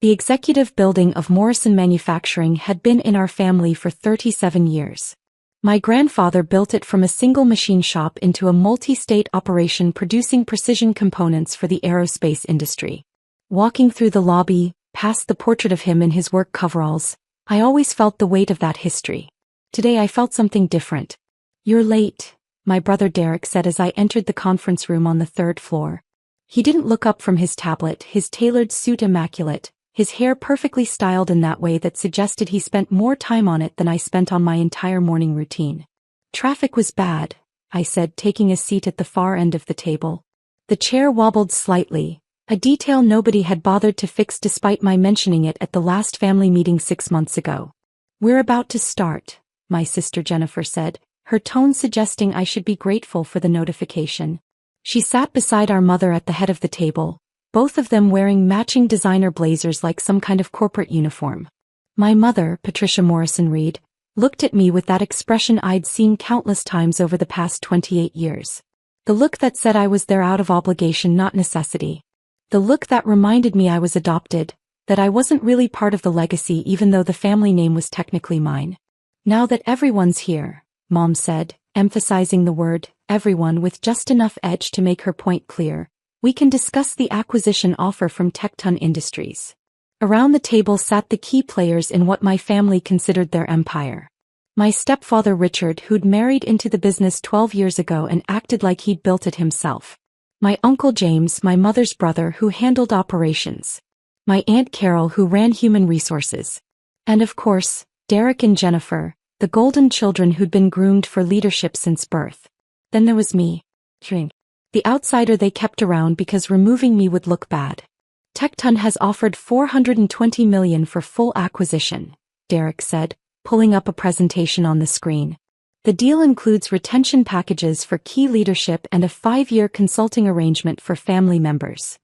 The executive building of Morrison Manufacturing had been in our family for 37 years. My grandfather built it from a single machine shop into a multi-state operation producing precision components for the aerospace industry. Walking through the lobby, past the portrait of him in his work coveralls, I always felt the weight of that history. Today I felt something different. "You're late," my brother Derek said as I entered the conference room on the third floor. He didn't look up from his tablet, his tailored suit immaculate, his hair perfectly styled in that way that suggested he spent more time on it than I spent on my entire morning routine. "Traffic was bad," I said, taking a seat at the far end of the table. The chair wobbled slightly, a detail nobody had bothered to fix despite my mentioning it at the last family meeting 6 months ago. "We're about to start," my sister Jennifer said, her tone suggesting I should be grateful for the notification. She sat beside our mother at the head of the table, both of them wearing matching designer blazers like some kind of corporate uniform. My mother, Patricia Morrison Reed, looked at me with that expression I'd seen countless times over the past 28 years. The look that said I was there out of obligation, not necessity. The look that reminded me I was adopted, that I wasn't really part of the legacy even though the family name was technically mine. "Now that everyone's here," Mom said, emphasizing the word everyone with just enough edge to make her point clear, "we can discuss the acquisition offer from Tecton Industries." Around the table sat the key players in what my family considered their empire. My stepfather Richard, who'd married into the business 12 years ago and acted like he'd built it himself. My uncle James, my mother's brother, who handled operations. My Aunt Carol, who ran human resources. And of course, Derek and Jennifer, the golden children who'd been groomed for leadership since birth. Then there was me. The outsider they kept around because removing me would look bad. "Tecton has offered $420 million for full acquisition," Derek said, pulling up a presentation on the screen. "The deal includes retention packages for key leadership and a 5-year consulting arrangement for family members."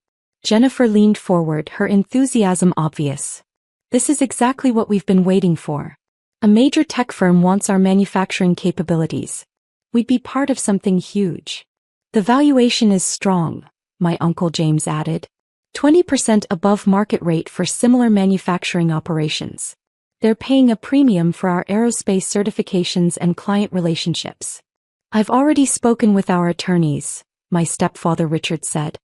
Jennifer leaned forward, her enthusiasm obvious. "This is exactly what we've been waiting for. A major tech firm wants our manufacturing capabilities. We'd be part of something huge. The valuation is strong," my Uncle James added. 20% above market rate for similar manufacturing operations. They're paying a premium for our aerospace certifications and client relationships. "I've already spoken with our attorneys," my stepfather Richard said.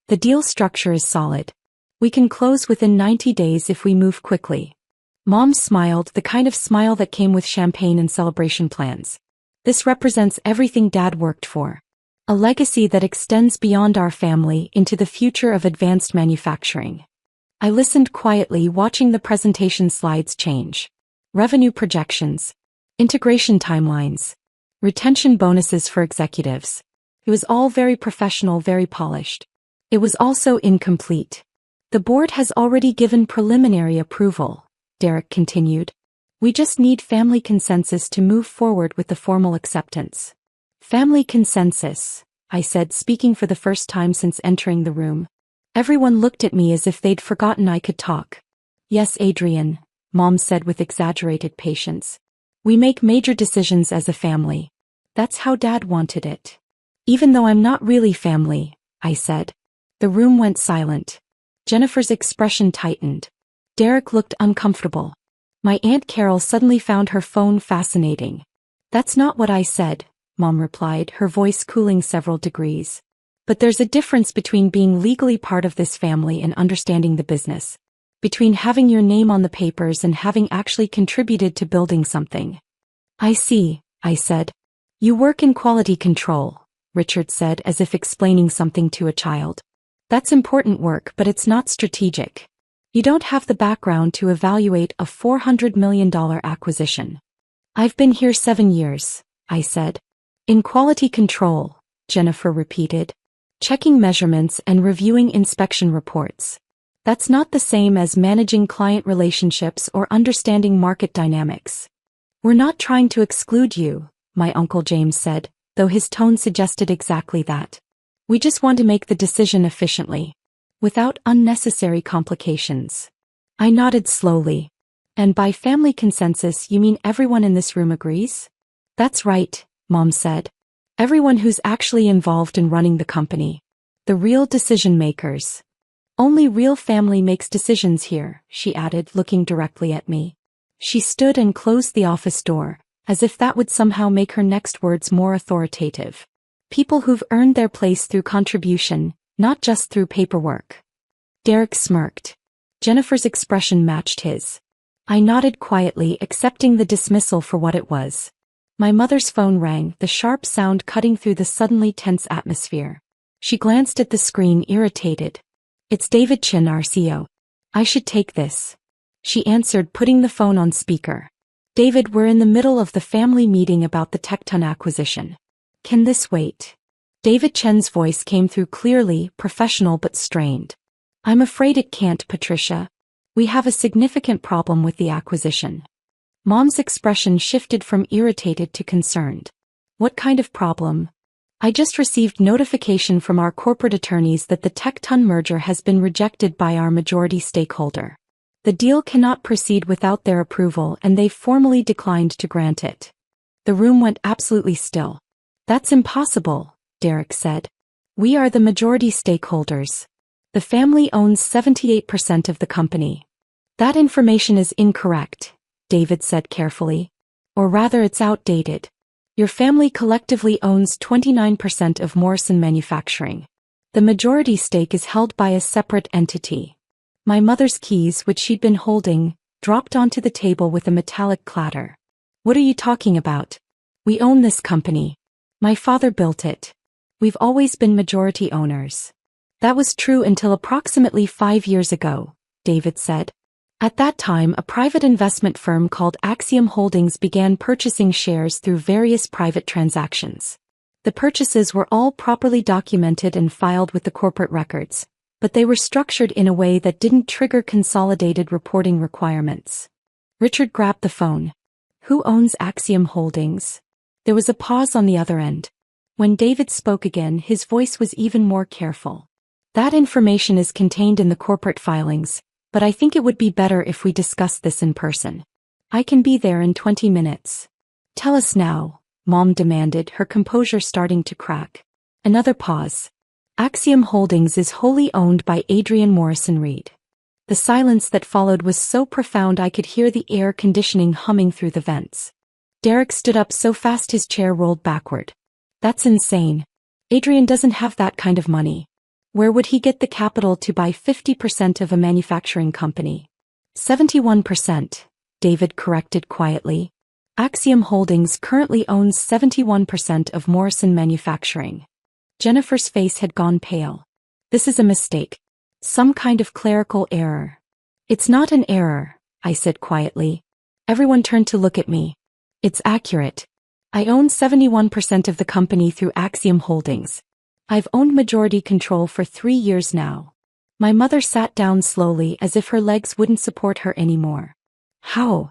"The deal structure is solid. We can close within 90 days if we move quickly." Mom smiled, the kind of smile that came with champagne and celebration plans. "This represents everything Dad worked for. A legacy that extends beyond our family into the future of advanced manufacturing." I listened quietly, watching the presentation slides change. Revenue projections. Integration timelines. Retention bonuses for executives. It was all very professional, very polished. It was also incomplete. "The board has already given preliminary approval," Derek continued. "We just need family consensus to move forward with the formal acceptance." "Family consensus," I said, speaking for the first time since entering the room. Everyone looked at me as if they'd forgotten I could talk. "Yes, Adrian," Mom said with exaggerated patience. "We make major decisions as a family. That's how Dad wanted it." "Even though I'm not really family," I said. The room went silent. Jennifer's expression tightened. Derek looked uncomfortable. My Aunt Carol suddenly found her phone fascinating. "That's not what I said," Mom replied, her voice cooling several degrees. "But there's a difference between being legally part of this family and understanding the business. Between having your name on the papers and having actually contributed to building something." "I see," I said. "You work in quality control," Richard said as if explaining something to a child. "That's important work, but it's not strategic. You don't have the background to evaluate a $400 million acquisition." "I've been here 7 years," I said. "In quality control," Jennifer repeated. "Checking measurements and reviewing inspection reports. That's not the same as managing client relationships or understanding market dynamics." "We're not trying to exclude you," my Uncle James said, though his tone suggested exactly that. "We just want to make the decision efficiently, without unnecessary complications." I nodded slowly. "And by family consensus you mean everyone in this room agrees?" "That's right," Mom said. "Everyone who's actually involved in running the company. The real decision makers." Only real family makes decisions here, she added, looking directly at me. She stood and closed the office door, as if that would somehow make her next words more authoritative. People who've earned their place through contribution, not just through paperwork. Derek smirked. Jennifer's expression matched his. I nodded quietly, accepting the dismissal for what it was. My mother's phone rang, the sharp sound cutting through the suddenly tense atmosphere. She glanced at the screen, irritated. It's David Chin, our CEO. I should take this. She answered, putting the phone on speaker. David, we're in the middle of the family meeting about the Tecton acquisition. Can this wait? David Chen's voice came through clearly, professional but strained. I'm afraid it can't, Patricia. We have a significant problem with the acquisition. Mom's expression shifted from irritated to concerned. What kind of problem? I just received notification from our corporate attorneys that the Tecton merger has been rejected by our majority stakeholder. The deal cannot proceed without their approval, and they've formally declined to grant it. The room went absolutely still. That's impossible, Derek said. We are the majority stakeholders. The family owns 78% of the company. That information is incorrect, David said carefully. Or rather, it's outdated. Your family collectively owns 29% of Morrison Manufacturing. The majority stake is held by a separate entity. My mother's keys, which she'd been holding, dropped onto the table with a metallic clatter. What are you talking about? We own this company. My father built it. We've always been majority owners. That was true until approximately 5 years ago, David said. At that time, a private investment firm called Axiom Holdings began purchasing shares through various private transactions. The purchases were all properly documented and filed with the corporate records, but they were structured in a way that didn't trigger consolidated reporting requirements. Richard grabbed the phone. Who owns Axiom Holdings? There was a pause on the other end. When David spoke again, his voice was even more careful. That information is contained in the corporate filings, but I think it would be better if we discuss this in person. I can be there in 20 minutes. Tell us now, Mom demanded, her composure starting to crack. Another pause. Axiom Holdings is wholly owned by Adrian Morrison Reed. The silence that followed was so profound I could hear the air conditioning humming through the vents. Derek stood up so fast his chair rolled backward. That's insane. Adrian doesn't have that kind of money. Where would he get the capital to buy 50% of a manufacturing company? 71%, David corrected quietly. Axiom Holdings currently owns 71% of Morrison Manufacturing. Jennifer's face had gone pale. This is a mistake. Some kind of clerical error. It's not an error, I said quietly. Everyone turned to look at me. It's accurate. I own 71% of the company through Axiom Holdings. I've owned majority control for 3 years now. My mother sat down slowly as if her legs wouldn't support her anymore. How?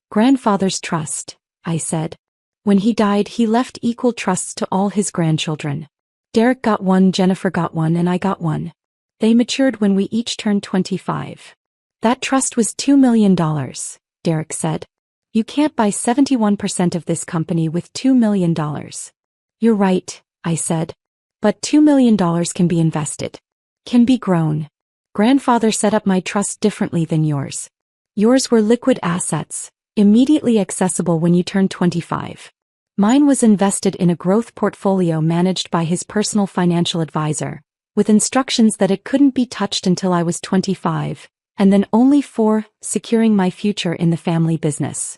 Grandfather's trust, I said. When he died, he left equal trusts to all his grandchildren. Derek got one, Jennifer got one, and I got one. They matured when we each turned 25. That trust was $2 million, Derek said. You can't buy 71% of this company with $2 million. You're right, I said. But $2 million can be invested. Can be grown. Grandfather set up my trust differently than yours. Yours were liquid assets, immediately accessible when you turned 25. Mine was invested in a growth portfolio managed by his personal financial advisor, with instructions that it couldn't be touched until I was 25, and then only for securing my future in the family business.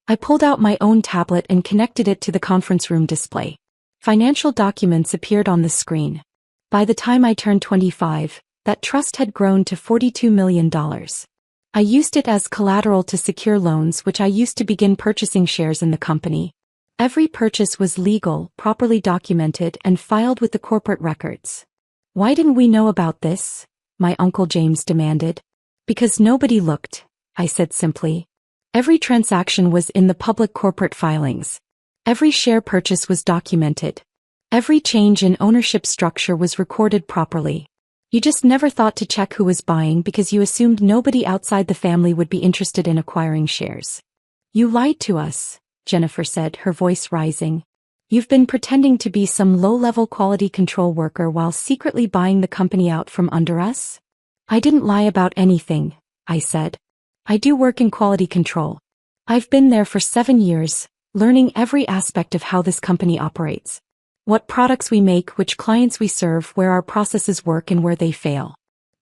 I pulled out my own tablet and connected it to the conference room display. Financial documents appeared on the screen. By the time I turned 25, that trust had grown to $42 million. I used it as collateral to secure loans, which I used to begin purchasing shares in the company. Every purchase was legal, properly documented, and filed with the corporate records. Why didn't we know about this? My Uncle James demanded. Because nobody looked, I said simply. Every transaction was in the public corporate filings. Every share purchase was documented. Every change in ownership structure was recorded properly. You just never thought to check who was buying because you assumed nobody outside the family would be interested in acquiring shares. You lied to us, Jennifer said, her voice rising. You've been pretending to be some low-level quality control worker while secretly buying the company out from under us? I didn't lie about anything, I said. I do work in quality control. I've been there for 7 years, learning every aspect of how this company operates. What products we make, which clients we serve, where our processes work and where they fail.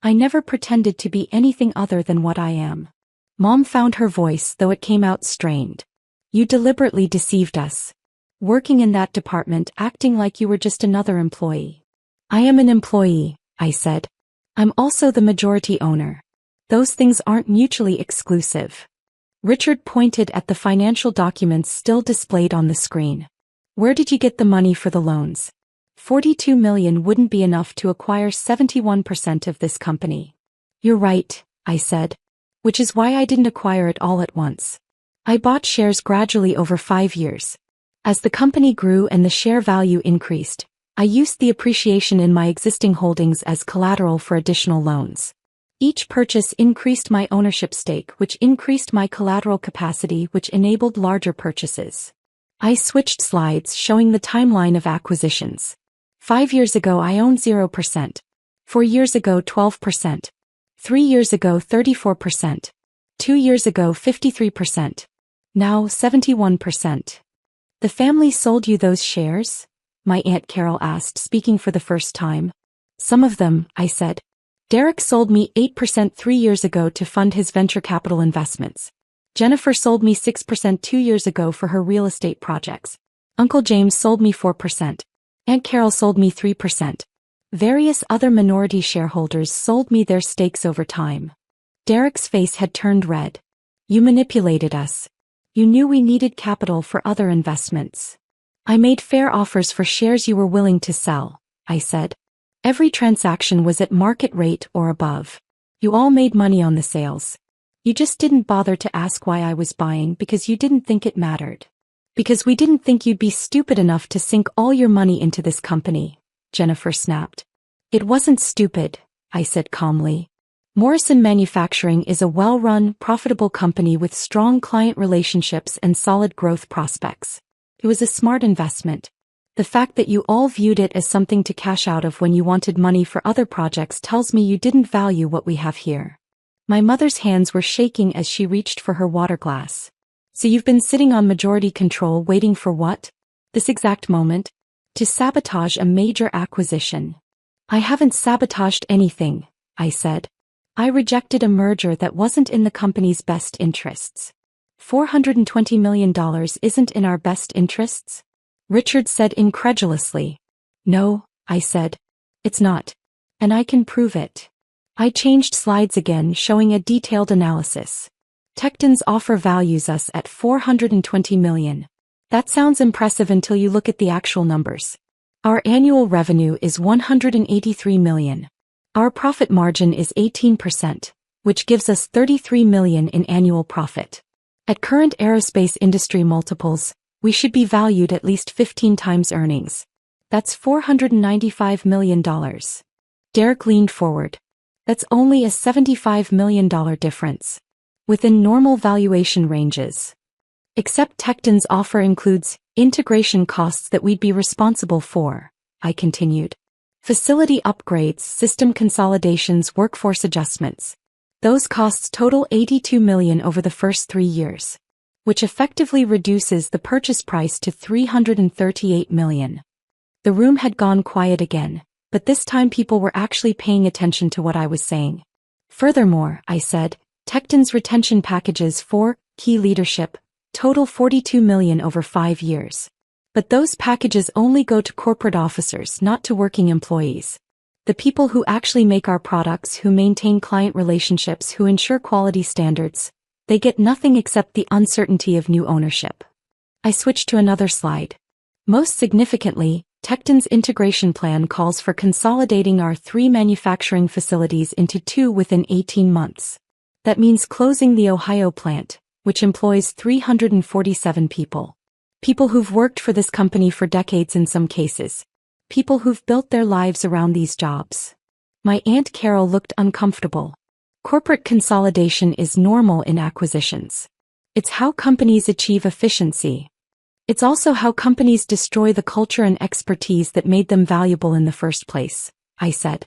I never pretended to be anything other than what I am. Mom found her voice, though it came out strained. You deliberately deceived us. Working in that department, acting like you were just another employee. I am an employee, I said. I'm also the majority owner. Those things aren't mutually exclusive. Richard pointed at the financial documents still displayed on the screen. Where did you get the money for the loans? 42 million wouldn't be enough to acquire 71% of this company. You're right, I said. Which is why I didn't acquire it all at once. I bought shares gradually over 5 years. As the company grew and the share value increased, I used the appreciation in my existing holdings as collateral for additional loans. Each purchase increased my ownership stake, which increased my collateral capacity, which enabled larger purchases. I switched slides showing the timeline of acquisitions. 5 years ago I owned 0%. 4 years ago 12%. 3 years ago 34%. 2 years ago 53%. Now 71%. The family sold you those shares? My Aunt Carol asked, speaking for the first time. Some of them, I said. Derek sold me 8% 3 years ago to fund his venture capital investments. Jennifer sold me 6% 2 years ago for her real estate projects. Uncle James sold me 4%. Aunt Carol sold me 3%. Various other minority shareholders sold me their stakes over time. Derek's face had turned red. You manipulated us. You knew we needed capital for other investments. I made fair offers for shares you were willing to sell, I said. Every transaction was at market rate or above. You all made money on the sales. You just didn't bother to ask why I was buying because you didn't think it mattered. Because we didn't think you'd be stupid enough to sink all your money into this company, Jennifer snapped. It wasn't stupid, I said calmly. Morrison Manufacturing is a well-run, profitable company with strong client relationships and solid growth prospects. It was a smart investment. The fact that you all viewed it as something to cash out of when you wanted money for other projects tells me you didn't value what we have here. My mother's hands were shaking as she reached for her water glass. So you've been sitting on majority control waiting for what? This exact moment? To sabotage a major acquisition. I haven't sabotaged anything, I said. I rejected a merger that wasn't in the company's best interests. $420 million isn't in our best interests? Richard said incredulously. No, I said. It's not. And I can prove it. I changed slides again, showing a detailed analysis. Tecton's offer values us at $420 million. That sounds impressive until you look at the actual numbers. Our annual revenue is $183 million. Our profit margin is 18%, which gives us $33 million in annual profit. At current aerospace industry multiples, we should be valued at least 15 times earnings. That's $495 million. Derek leaned forward. That's only a $75 million difference. Within normal valuation ranges. Except Tecton's offer includes integration costs that we'd be responsible for, I continued. Facility upgrades, system consolidations, workforce adjustments. Those costs total $82 million over the first 3 years. Which effectively reduces the purchase price to $338 million. The room had gone quiet again, but this time people were actually paying attention to what I was saying. Furthermore, I said, Tecton's retention packages for key leadership total $42 million over 5 years. But those packages only go to corporate officers, not to working employees. The people who actually make our products, who maintain client relationships, who ensure quality standards. They get nothing except the uncertainty of new ownership. I switched to another slide. Most significantly, Tecton's integration plan calls for consolidating our 3 manufacturing facilities into 2 within 18 months. That means closing the Ohio plant, which employs 347 people. People who've worked for this company for decades in some cases. People who've built their lives around these jobs. My Aunt Carol looked uncomfortable. Corporate consolidation is normal in acquisitions. It's how companies achieve efficiency. It's also how companies destroy the culture and expertise that made them valuable in the first place, I said.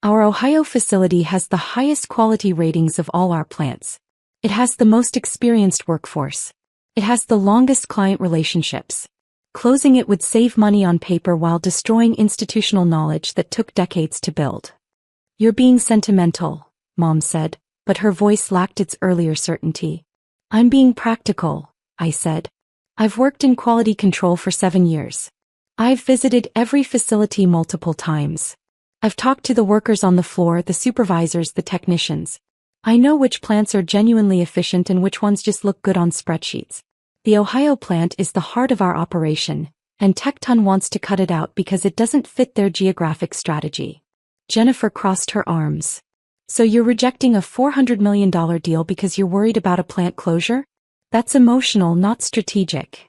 Our Ohio facility has the highest quality ratings of all our plants. It has the most experienced workforce. It has the longest client relationships. Closing it would save money on paper while destroying institutional knowledge that took decades to build. You're being sentimental, Mom said, but her voice lacked its earlier certainty. I'm being practical, I said. I've worked in quality control for 7 years. I've visited every facility multiple times. I've talked to the workers on the floor, the supervisors, the technicians. I know which plants are genuinely efficient and which ones just look good on spreadsheets. The Ohio plant is the heart of our operation, and Tecton wants to cut it out because it doesn't fit their geographic strategy. Jennifer crossed her arms. So you're rejecting a $400 million deal because you're worried about a plant closure? That's emotional, not strategic.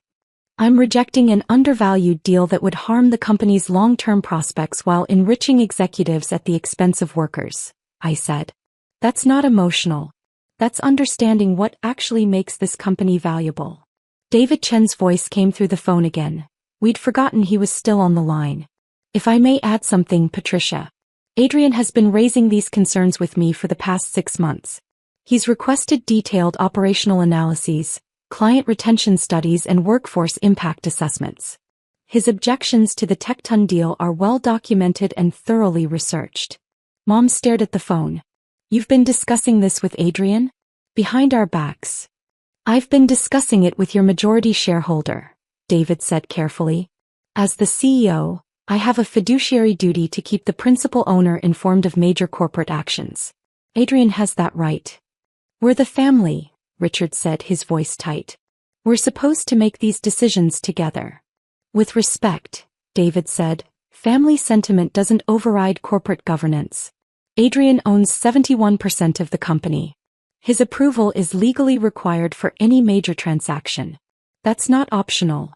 I'm rejecting an undervalued deal that would harm the company's long-term prospects while enriching executives at the expense of workers, I said. That's not emotional. That's understanding what actually makes this company valuable. David Chen's voice came through the phone again. We'd forgotten he was still on the line. If I may add something, Patricia. Adrian has been raising these concerns with me for the past 6 months. He's requested detailed operational analyses, client retention studies, and workforce impact assessments. His objections to the Tecton deal are well documented and thoroughly researched. Mom stared at the phone. You've been discussing this with Adrian? Behind our backs. I've been discussing it with your majority shareholder, David said carefully. As the CEO, I have a fiduciary duty to keep the principal owner informed of major corporate actions. Adrian has that right. We're the family, Richard said, his voice tight. We're supposed to make these decisions together. With respect, David said, family sentiment doesn't override corporate governance. Adrian owns 71% of the company. His approval is legally required for any major transaction. That's not optional.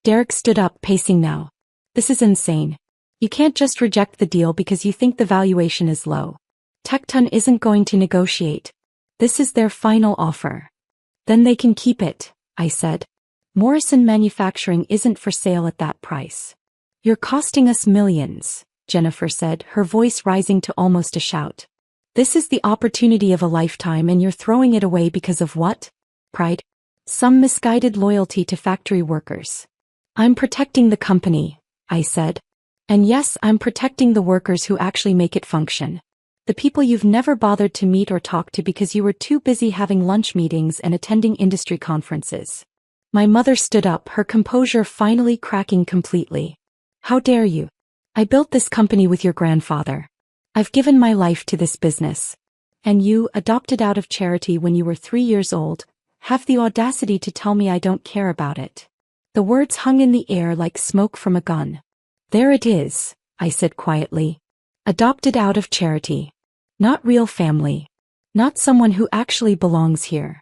Derek stood up, pacing now. This is insane. You can't just reject the deal because you think the valuation is low. Tecton isn't going to negotiate. This is their final offer. Then they can keep it, I said. Morrison Manufacturing isn't for sale at that price. You're costing us millions, Jennifer said, her voice rising to almost a shout. This is the opportunity of a lifetime and you're throwing it away because of what? Pride? Some misguided loyalty to factory workers. I'm protecting the company, I said. And yes, I'm protecting the workers who actually make it function. The people you've never bothered to meet or talk to because you were too busy having lunch meetings and attending industry conferences. My mother stood up, her composure finally cracking completely. How dare you? I built this company with your grandfather. I've given my life to this business. And you, adopted out of charity when you were 3 years old, have the audacity to tell me I don't care about it. The words hung in the air like smoke from a gun. There it is, I said quietly. Adopted out of charity. Not real family. Not someone who actually belongs here.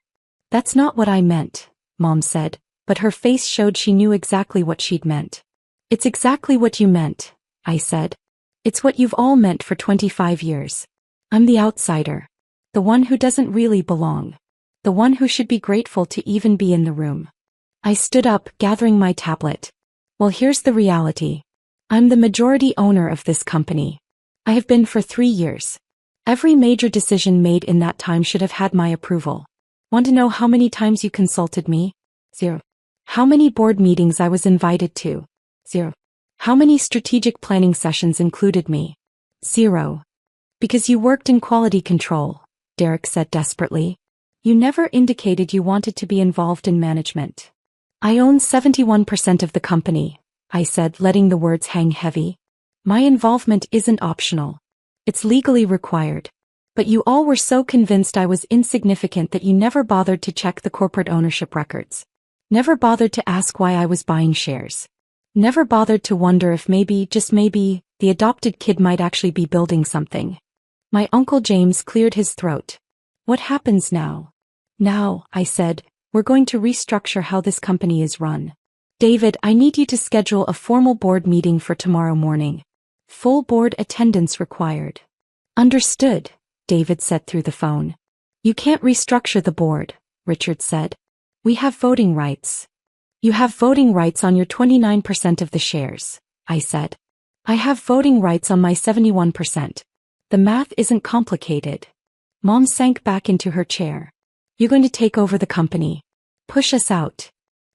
That's not what I meant, Mom said, but her face showed she knew exactly what she'd meant. It's exactly what you meant, I said. It's what you've all meant for 25 years. I'm the outsider. The one who doesn't really belong. The one who should be grateful to even be in the room. I stood up, gathering my tablet. Well, here's the reality. I'm the majority owner of this company. I have been for 3 years. Every major decision made in that time should have had my approval. Want to know how many times you consulted me? 0. How many board meetings I was invited to? 0. How many strategic planning sessions included me? 0. Because you worked in quality control, Derek said desperately. You never indicated you wanted to be involved in management. I own 71% of the company, I said, letting the words hang heavy. My involvement isn't optional. It's legally required. But you all were so convinced I was insignificant that you never bothered to check the corporate ownership records. Never bothered to ask why I was buying shares. Never bothered to wonder if maybe, just maybe, the adopted kid might actually be building something. My Uncle James cleared his throat. What happens now? Now, I said, we're going to restructure how this company is run. David, I need you to schedule a formal board meeting for tomorrow morning. Full board attendance required. Understood, David said through the phone. You can't restructure the board, Richard said. We have voting rights. You have voting rights on your 29% of the shares, I said. I have voting rights on my 71%. The math isn't complicated. Mom sank back into her chair. You're going to take over the company. Push us out.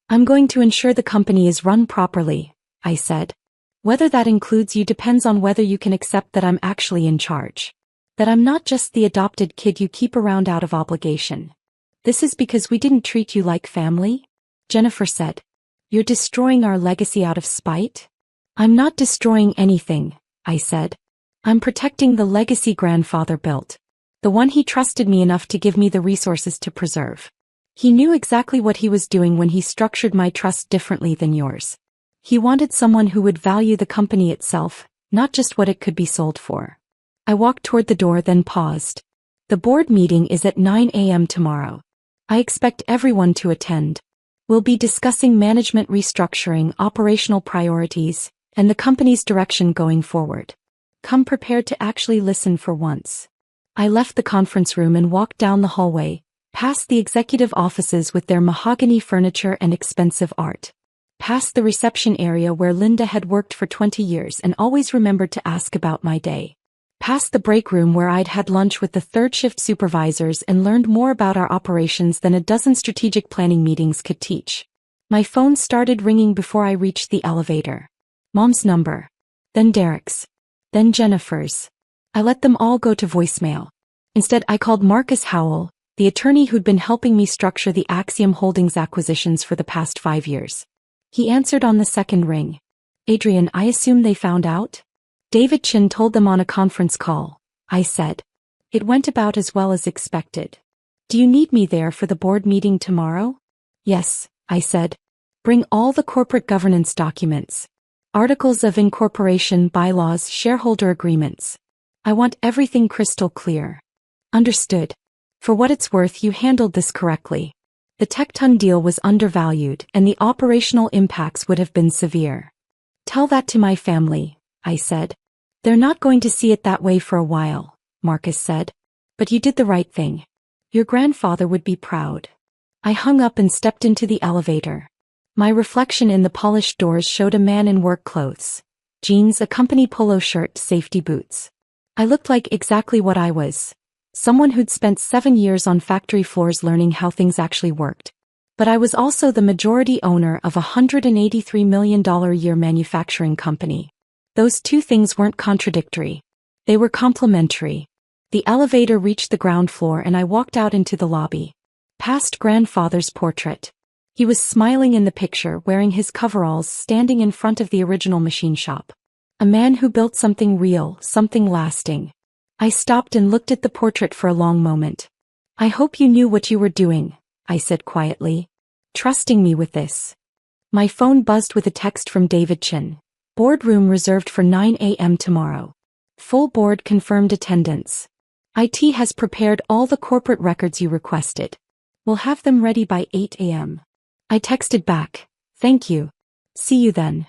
I'm going to ensure the company is run properly, I said. Whether that includes you depends on whether you can accept that I'm actually in charge. That I'm not just the adopted kid you keep around out of obligation. This is because we didn't treat you like family? Jennifer said. You're destroying our legacy out of spite? I'm not destroying anything, I said. I'm protecting the legacy grandfather built. The one he trusted me enough to give me the resources to preserve. He knew exactly what he was doing when he structured my trust differently than yours. He wanted someone who would value the company itself, not just what it could be sold for. I walked toward the door then paused. The board meeting is at 9 a.m. tomorrow. I expect everyone to attend. We'll be discussing management restructuring, operational priorities, and the company's direction going forward. Come prepared to actually listen for once. I left the conference room and walked down the hallway, past the executive offices with their mahogany furniture and expensive art. Past the reception area where Linda had worked for 20 years and always remembered to ask about my day. Past the break room where I'd had lunch with the third shift supervisors and learned more about our operations than a dozen strategic planning meetings could teach. My phone started ringing before I reached the elevator. Mom's number. Then Derek's. Then Jennifer's. I let them all go to voicemail. Instead, I called Marcus Howell, the attorney who'd been helping me structure the Axiom Holdings acquisitions for the past 5 years. He answered on the second ring. Adrian, I assume they found out? David Chin told them on a conference call, I said. It went about as well as expected. Do you need me there for the board meeting tomorrow? Yes, I said. Bring all the corporate governance documents. Articles of incorporation, bylaws, shareholder agreements. I want everything crystal clear. Understood. For what it's worth, you handled this correctly. The Tecton deal was undervalued and the operational impacts would have been severe. Tell that to my family, I said. They're not going to see it that way for a while, Marcus said. But you did the right thing. Your grandfather would be proud. I hung up and stepped into the elevator. My reflection in the polished doors showed a man in work clothes. Jeans, a company polo shirt, safety boots. I looked like exactly what I was. Someone who'd spent 7 years on factory floors learning how things actually worked. But I was also the majority owner of a $183 million a year manufacturing company. Those two things weren't contradictory. They were complementary. The elevator reached the ground floor and I walked out into the lobby. Past grandfather's portrait. He was smiling in the picture, wearing his coveralls, standing in front of the original machine shop. A man who built something real, something lasting. I stopped and looked at the portrait for a long moment. I hope you knew what you were doing, I said quietly. Trusting me with this. My phone buzzed with a text from David Chin. Boardroom reserved for 9 a.m. tomorrow. Full board confirmed attendance. IT has prepared all the corporate records you requested. We'll have them ready by 8 a.m. I texted back, thank you. See you then.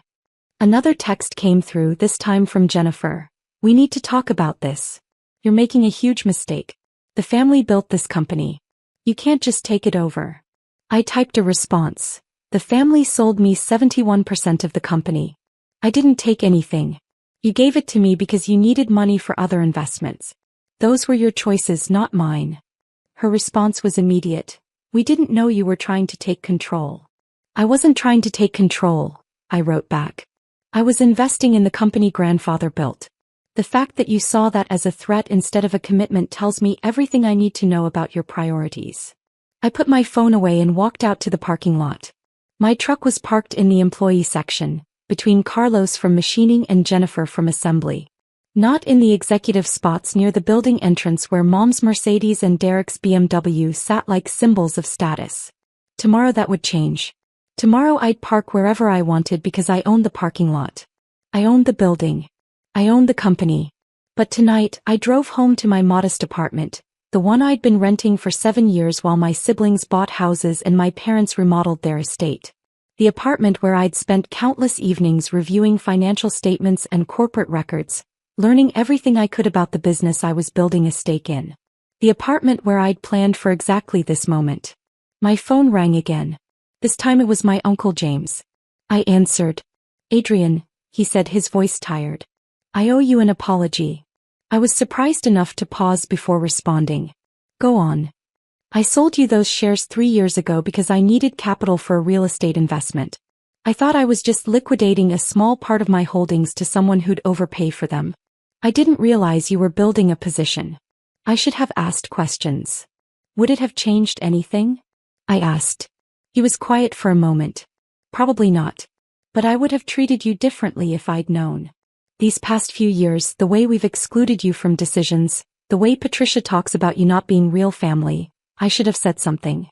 Another text came through, this time from Jennifer. We need to talk about this. You're making a huge mistake. The family built this company. You can't just take it over. I typed a response. The family sold me 71% of the company. I didn't take anything. You gave it to me because you needed money for other investments. Those were your choices, not mine. Her response was immediate. We didn't know you were trying to take control. I wasn't trying to take control, I wrote back. I was investing in the company grandfather built. The fact that you saw that as a threat instead of a commitment tells me everything I need to know about your priorities. I put my phone away and walked out to the parking lot. My truck was parked in the employee section, between Carlos from machining and Jennifer from assembly. Not in the executive spots near the building entrance where Mom's Mercedes and Derek's BMW sat like symbols of status. Tomorrow that would change. Tomorrow I'd park wherever I wanted because I owned the parking lot. I owned the building. I owned the company. But tonight, I drove home to my modest apartment, the one I'd been renting for 7 years while my siblings bought houses and my parents remodeled their estate. The apartment where I'd spent countless evenings reviewing financial statements and corporate records, learning everything I could about the business I was building a stake in. The apartment where I'd planned for exactly this moment. My phone rang again. This time it was my Uncle James. I answered. Adrian, he said, his voice tired. I owe you an apology. I was surprised enough to pause before responding. Go on. I sold you those shares 3 years ago because I needed capital for a real estate investment. I thought I was just liquidating a small part of my holdings to someone who'd overpay for them. I didn't realize you were building a position. I should have asked questions. Would it have changed anything? I asked. He was quiet for a moment. Probably not. But I would have treated you differently if I'd known. These past few years, the way we've excluded you from decisions, the way Patricia talks about you not being real family, I should have said something.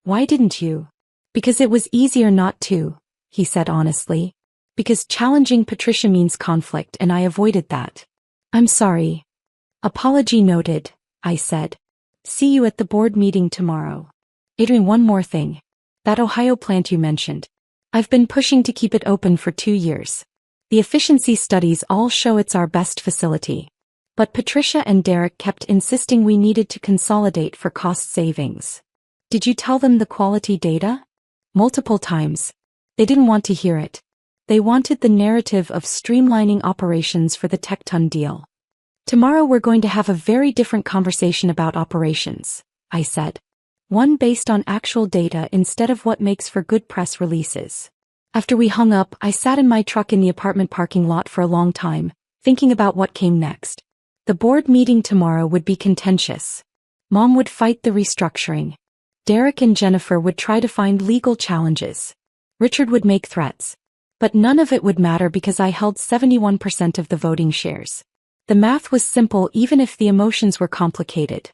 Why didn't you? Because it was easier not to, he said honestly. Because challenging Patricia means conflict and I avoided that. I'm sorry. Apology noted, I said. See you at the board meeting tomorrow. Adrian, one more thing. That Ohio plant you mentioned. I've been pushing to keep it open for 2 years. The efficiency studies all show it's our best facility. But Patricia and Derek kept insisting we needed to consolidate for cost savings. Did you tell them the quality data? Multiple times. They didn't want to hear it. They wanted the narrative of streamlining operations for the Tecton deal. Tomorrow we're going to have a very different conversation about operations, I said. One based on actual data instead of what makes for good press releases. After we hung up, I sat in my truck in the apartment parking lot for a long time, thinking about what came next. The board meeting tomorrow would be contentious. Mom would fight the restructuring. Derek and Jennifer would try to find legal challenges. Richard would make threats. But none of it would matter because I held 71% of the voting shares. The math was simple even if the emotions were complicated.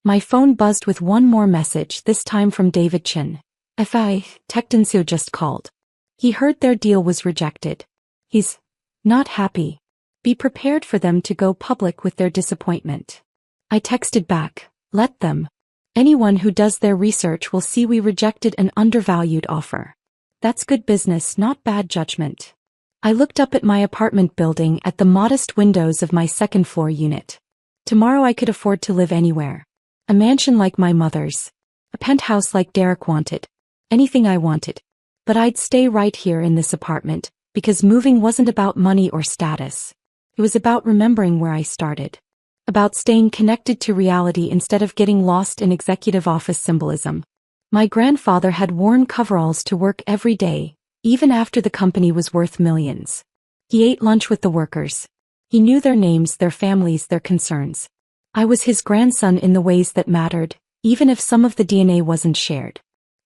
My phone buzzed with one more message, this time from David Chin. Tecton just called. He heard their deal was rejected. He's not happy. Be prepared for them to go public with their disappointment. I texted back, let them. Anyone who does their research will see we rejected an undervalued offer. That's good business, not bad judgment. I looked up at my apartment building at the modest windows of my second-floor unit. Tomorrow I could afford to live anywhere. A mansion like my mother's. A penthouse like Derek wanted. Anything I wanted. But I'd stay right here in this apartment, because moving wasn't about money or status. It was about remembering where I started. About staying connected to reality instead of getting lost in executive office symbolism. My grandfather had worn coveralls to work every day, even after the company was worth millions. He ate lunch with the workers. He knew their names, their families, their concerns. I was his grandson in the ways that mattered, even if some of the DNA wasn't shared.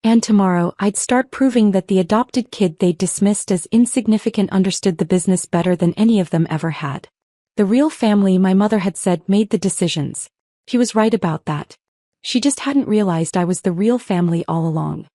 And tomorrow, I'd start proving that the adopted kid they'd dismissed as insignificant understood the business better than any of them ever had. The real family, my mother had said, made the decisions. She was right about that. She just hadn't realized I was the real family all along.